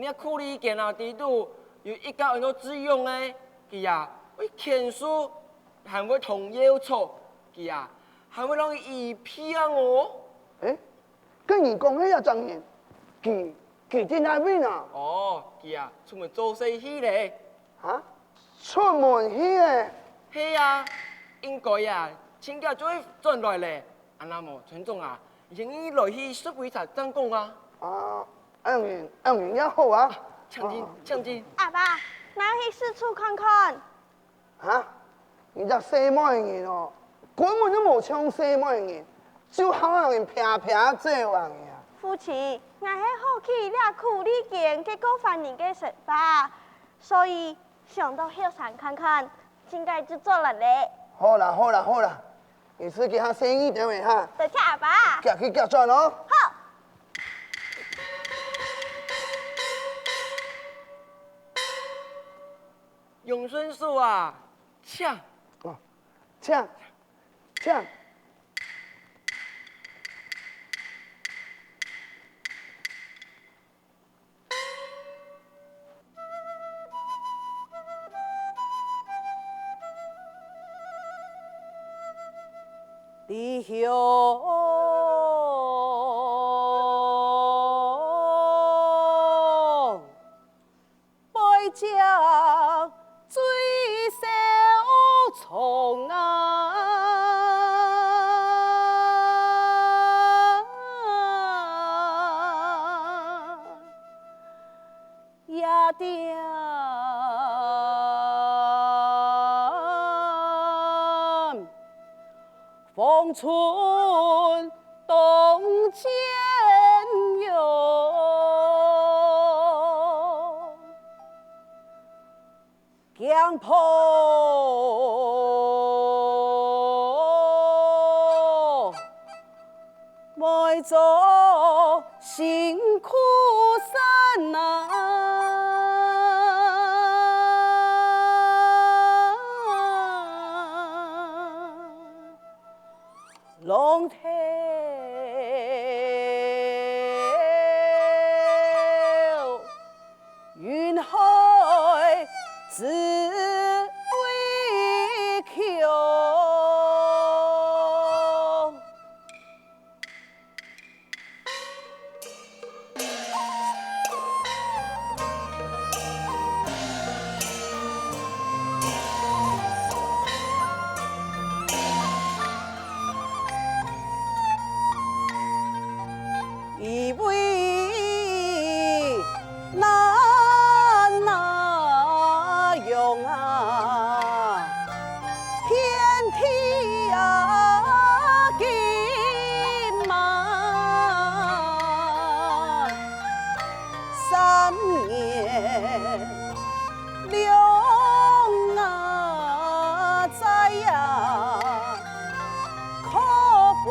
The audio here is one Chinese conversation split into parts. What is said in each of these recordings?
你苦力见啊，地度有一家人都自用呢，佢啊会天书，还会同腰错，佢啊还会让伊骗我。诶，跟你讲迄个张言，佢在哪边啊？哦，佢啊出门做生意咧。啊，出门去诶。係啊，應該啊，錢家就會賺來咧。啊，那麼陳總啊，應該來去社會上爭功啊。啊，安源也好啊。搶進。阿爸，那去四處看看。啊，你只西門的人哦，根本都冇唱西門的人，就好讓人平平做人嘅。父親，我係好奇了苦力見結果犯人嘅想法，所以想到後山看看，應該就做了咧。好啦，你自己下生意點位哈。多謝阿爸。夾去夾轉咯。好。永順叔啊，搶！哦，搶！弟兄，拜将最小从呀爹。风春冬间有，江坡埋着辛苦山呐。龙头云海自为求，以为难用啊，天地啊金马，三年两啊在呀，可悲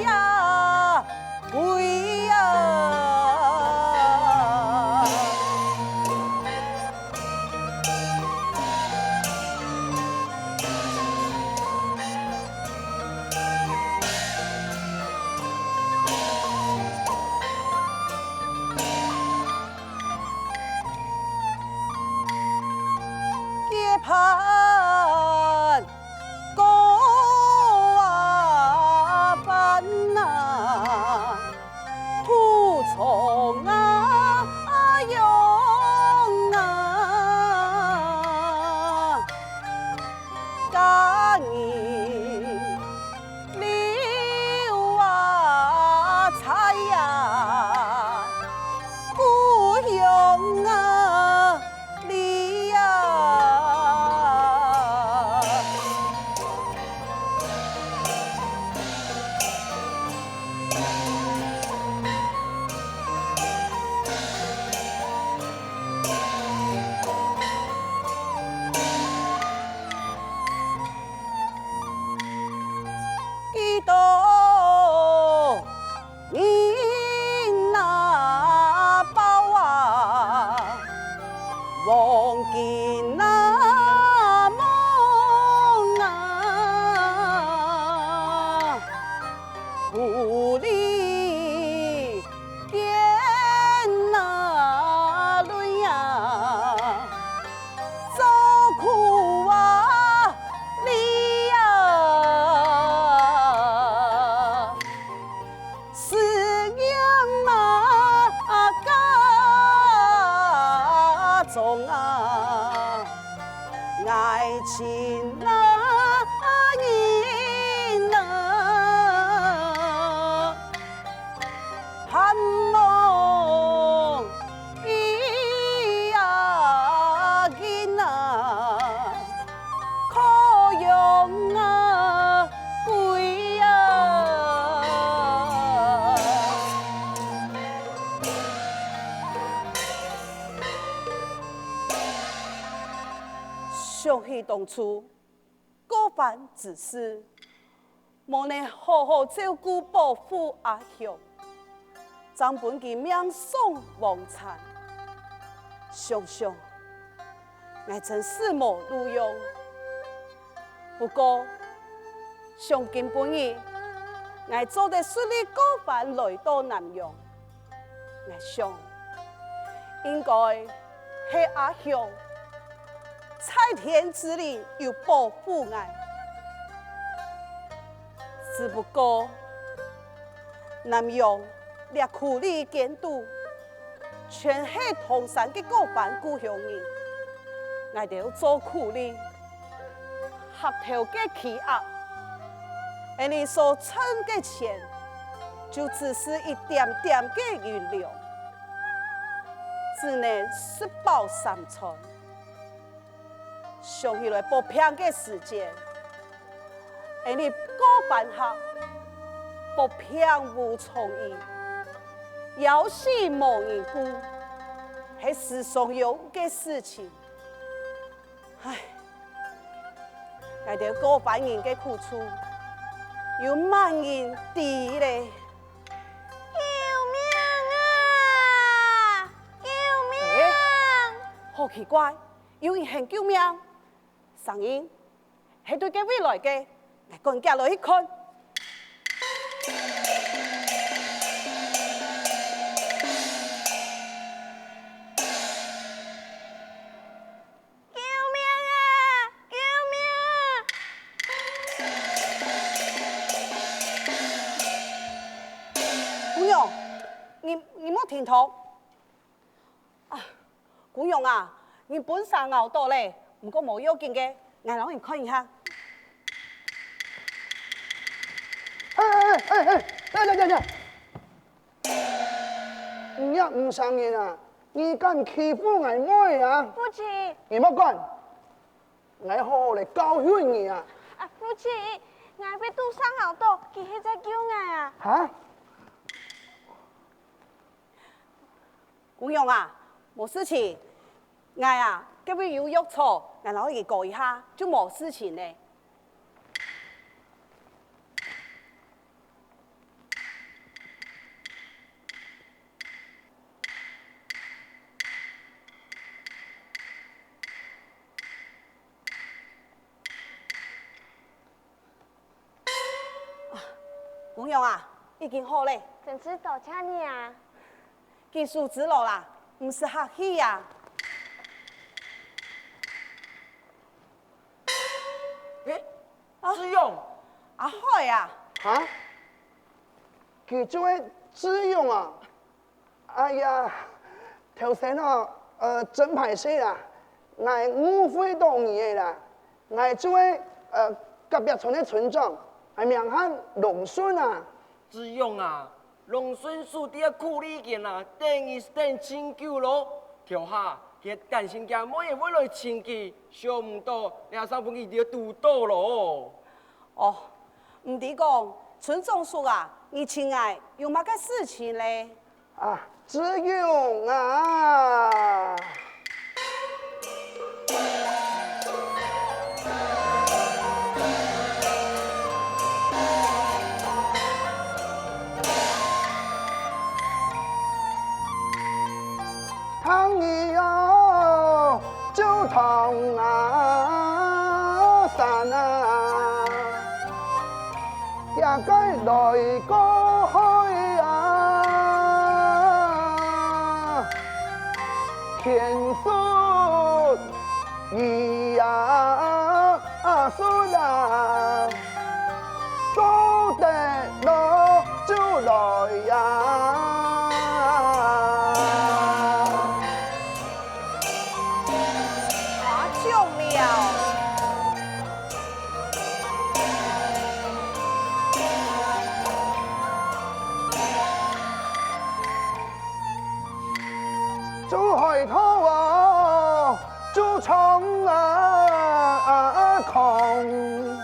呀！贵呀！中啊，爱情那人啊，盼望伊呀人啊，可用啊归啊。想起当初，过番之事，无能好好照顾保护阿雄，将本其命丧亡残。想想，我真是无路用。不过，上今本日，我做得顺利过番来到南阳，我想应该是阿雄。在天之灵有保护我，只不过南阳列苦力监督，全系同山的各班故乡人，我哋要做苦力，合头嘅企压，而你所挣嘅钱，就只是一点点嘅原料，只能吃饱三餐。想起来不平嘅时间，而你过办下不平无创意，有时无人顾，系世上有嘅事情。唉，我哋过办人嘅苦楚，有万人敌咧。救命啊！救命！好奇怪，有人喊救命！声音係對嘅未來嘅，我趕緊落去看。救命啊！救命！姑娘，你冇聽到？啊，姑娘啊，你本身熬到咧。唔過冇要緊嘅，我讓你看一下。嚟！唔一唔上癮啊！你敢欺負我妹啊？父親，你莫管，我好好嚟教訓你啊！啊，父親，我被堵上好多，佢係在救我啊！嚇！姑娘啊，冇事情，我啊，今日有約錯。然後佢過一下就冇事情咧。姑娘啊，已經好咧。真是多謝你啊！技術之路啦，唔是客氣呀。志勇，阿海啊！嚇！佢做咩志勇啊？哎呀，頭先啊，真歹勢啦，我誤會到你嘅啦，我做咩隔壁村嘅村長，係名喊龍順啊。志勇啊，龍順書啲苦力件啊，等於等清久咯，條下佢擔心佢冇嘢會來清佢，想唔到你阿三本佢就堵到咯。哦，唔抵講，村長說啊，你親愛有乜個事情咧？啊，志勇啊！唐一哟，就唐啊山啊，也該來過去啊，天書一呀書啊，走得路就來呀。就海涛啊，就冲空，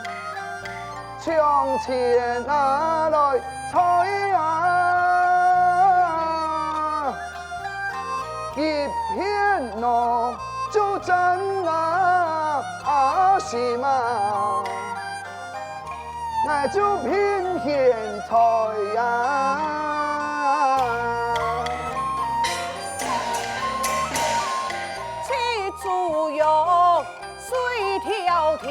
向前来采啊，一片诺就真是嘛，那就偏现财呀。起猪肉水迢迢，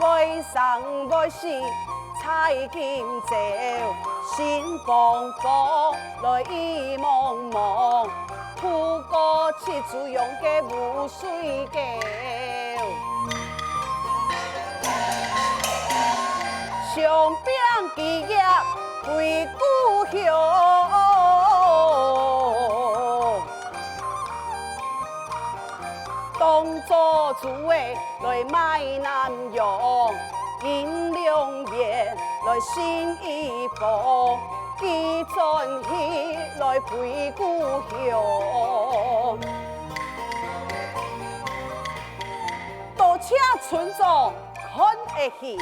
外生外死彩金朝，心慌慌来意茫茫，土过起猪用嘅无水沟。上边基业为故乡，当作主位来卖南洋，银两元来新衣服，寄转去来陪故乡。多请村长看会戏。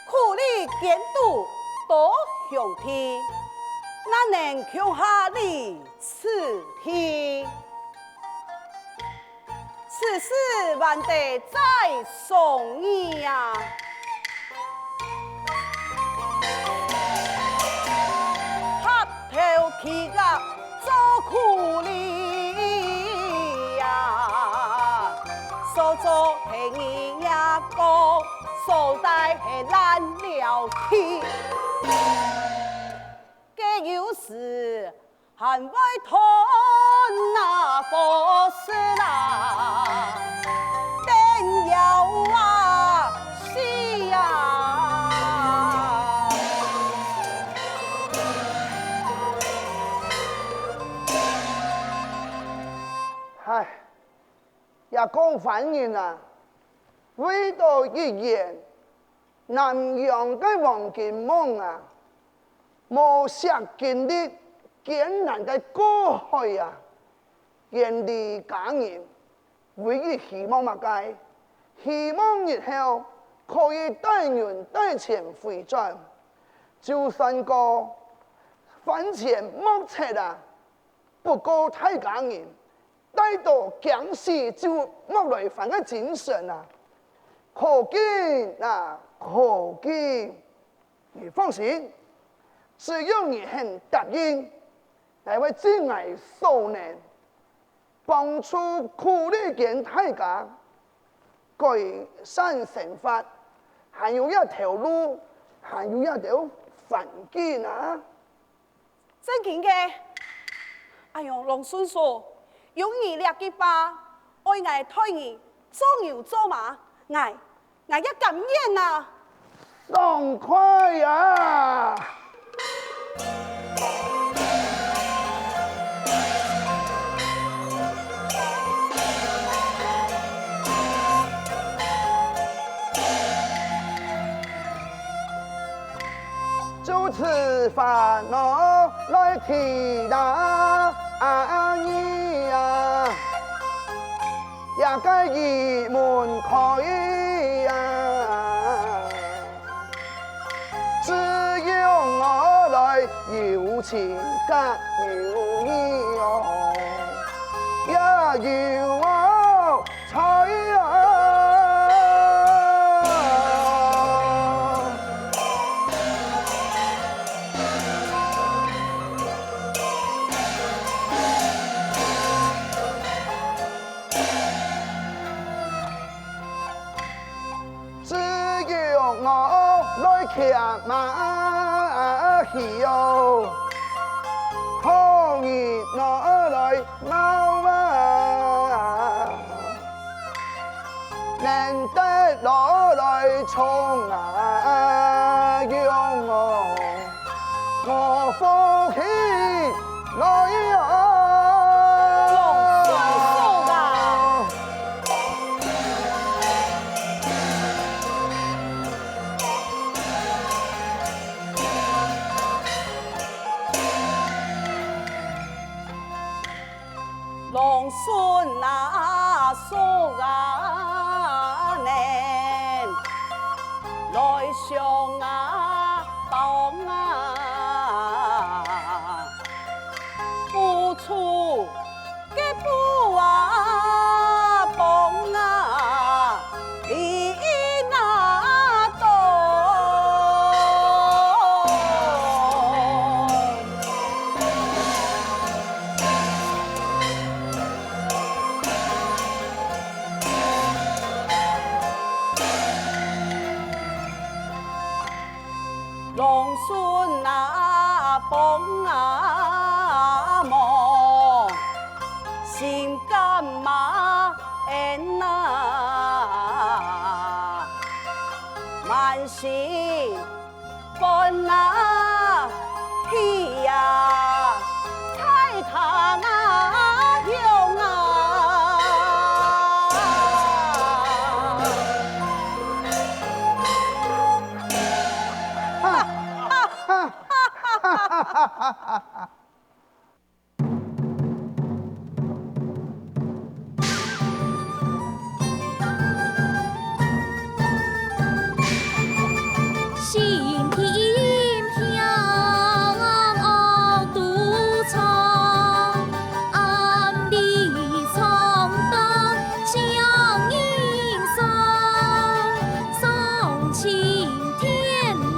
苦力监督多向天，哪能向下你此天？此事还得再商议呀。合头起价做苦力呀，所做陪你呀讲。所带是烂了天，这有时还会拖那不是啦，真要啊是呀。唉，也讲反应啊。为到一言，南洋嘅黄金梦啊，无涉经历艰难嘅过去啊，愿力感人，唯一希望乜嘢？希望日後可以帶人帶錢回轉，就算個飯錢冇切啊，不過太感人，帶到強勢就冇來煩嘅精神啊！可見啊，可見，你放心，只要你肯答應，來為真愛受難，幫助苦力嘅大家改善生活，還有一條路，還有一條環境啊！真嘅嘅，哎呦，龍孫說，有你叻嘅吧，愛愛推你做牛做馬，愛一感恩啊！爽快呀！就此烦恼来提答你呀，也该一门可以呀，只有我来有情感有义哦，也有我才呀。骑馬去哦，可以攞來貓啊，難得攞來衝啊用哦，我福氣來啊！龙孙啊，蹦啊梦，心甘马恩啊，满心奔啊喜呀，菜汤啊香啊。心天飘独从，暗里藏刀将英雄，送青天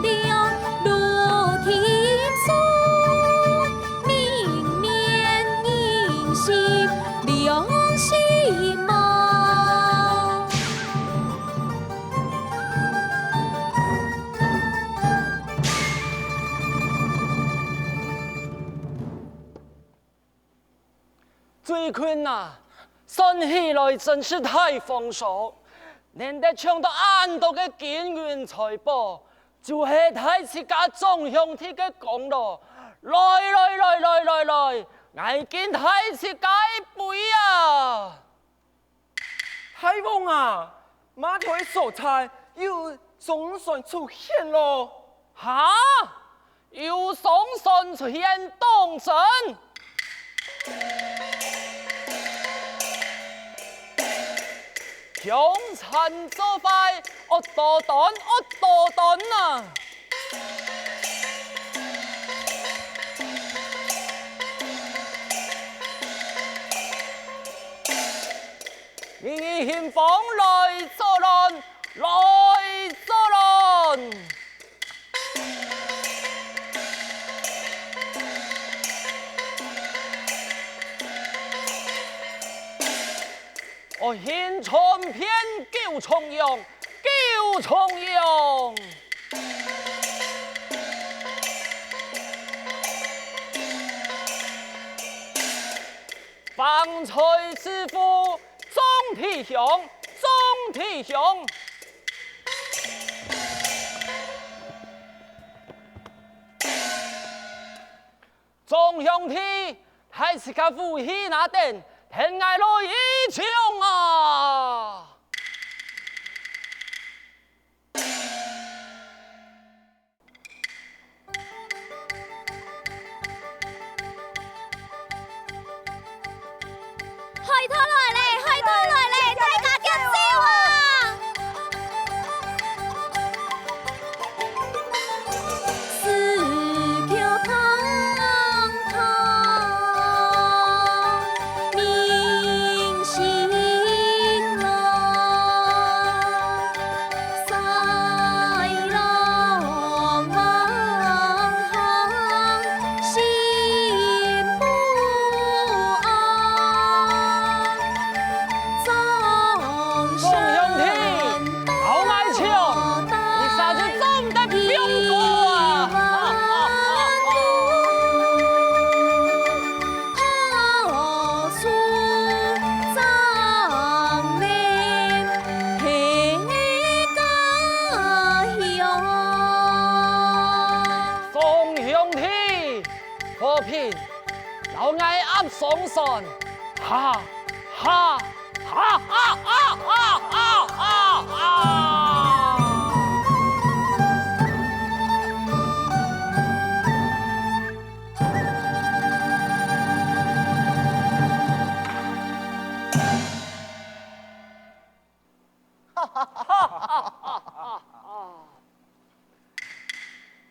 亮路听书，明面迎新良心梦。最近呐，算起来真是太丰收，连得抢到俺度嘅金银财宝，就是太自家种乡体嘅功劳。来，俺见太自家杯啊！大王啊，马头的素菜又总算出现咯！哈，又送神出现当真？强残作坏，恶多端啊！你先放来作乱，来作乱！我现传篇救重用，救重用。方才师傅总体雄，总兄弟，还是个夫妻那等。天爱落一枪啊！开头来嘞，大家接招啊！四条堂堂，明星郎，赛郎王行，心不安。总兄弟，好爱笑，你啥子总得不用多啊！总兄弟，和平，老爱压上山，哈！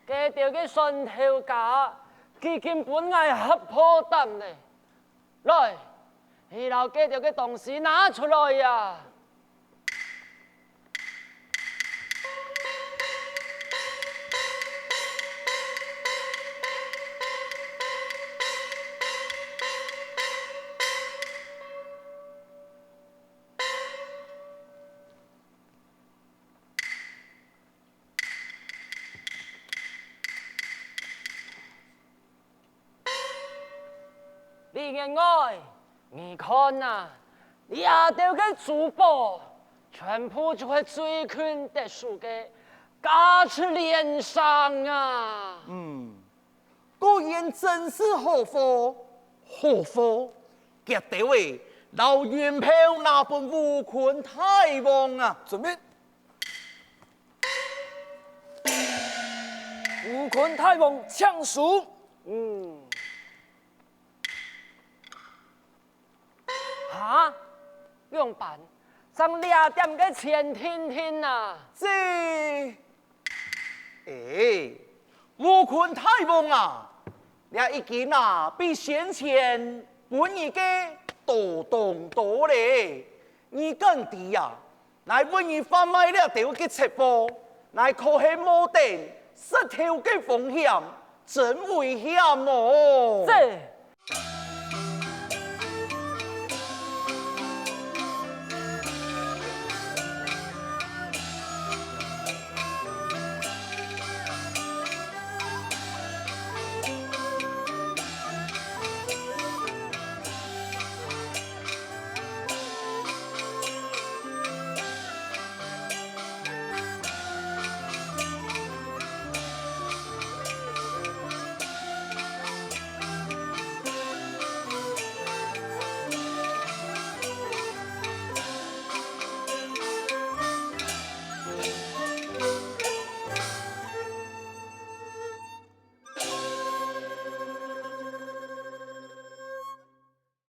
给掉个顺头架，佢根本係合破蛋嘞！來，二樓給掉嘅東西拿出來呀！李员外，你看呐，亚丢嘅珠宝，全部就会最困的输给加持脸上啊！果然真是好货，好货！结得喂，老元票那本吴坤太王啊！准备。吴坤太王枪术，哈，用板上2点嘅钱听听呐！吴坤太王啊，你已经啊比先前本日嘅多动多咧，你更低啊，来本日贩卖了条嘅直播，来可系冇定失条嘅风险，真危险哦！